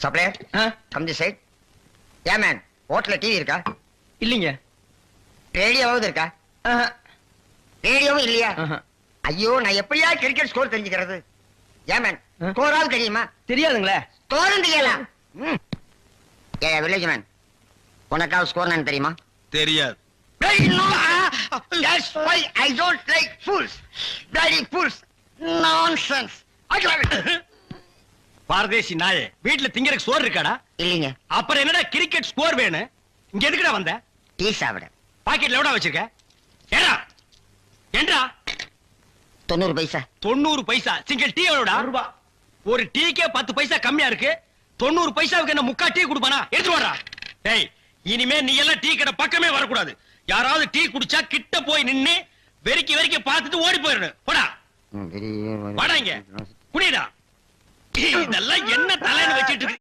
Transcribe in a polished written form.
Supplier come the side. ஏன் man ஹோட்டல்ல TV இருக்கா? இல்லீங்க. ரேடியோவாவது இருக்கா? ரேடியோவும் இல்லையா? ஐயோ, நான் எப்படியா கிரிக்கெட் ஸ்கோர் தெரிஞ்சுக்கிறது? ஏன் மேன் ஸ்கோராவது தெரியுமா? தெரியாதுங்களே. ஸ்கோரும் தெரியலாம். ஏ வில்லேஜ் மேன், உனக்காவது ஸ்கோர் நான் தெரியுமா? தெரியாது. That's why I don't like fools. Bloody fools. Nonsense. I love it. பாரதேசி நாயே, வீட்டுல திங்கறதுக்கு சோறு இருக்காடா? இல்லீங்க. அப்புறம் என்னடா கிரிக்கெட் ஸ்கோர் வேணும்? இங்க எதுக்குடா வந்த? டீ சாப்பிட. பாக்கெட்ல எவ்வளவு வச்சிருக்க? ஏடா ஏண்டா 90 பைசா. 90 பைசா. Single tea எவ்வளவுடா? ரூபாய். ஒரு டீக்கே 10 பைசா கம்மியா இருக்கு. 90 பைசாவுக்கு என்ன முக்கா டீ குடுப்பானா? எடுத்து வாடா. டேய், இனிமே நீ எல்லாம் டீ கடை பக்கமே வரக்கூடாது. யாராவது டீ குடிச்சா கிட்ட போய் நின்னு வெறிக்கி வெறிக்கி பார்த்துட்டு ஓடி போயிடணும். போடா வாடா, இங்க குடிடா. இதெல்லாம் என்ன தலைன்னு வச்சிட்டு இருக்கு?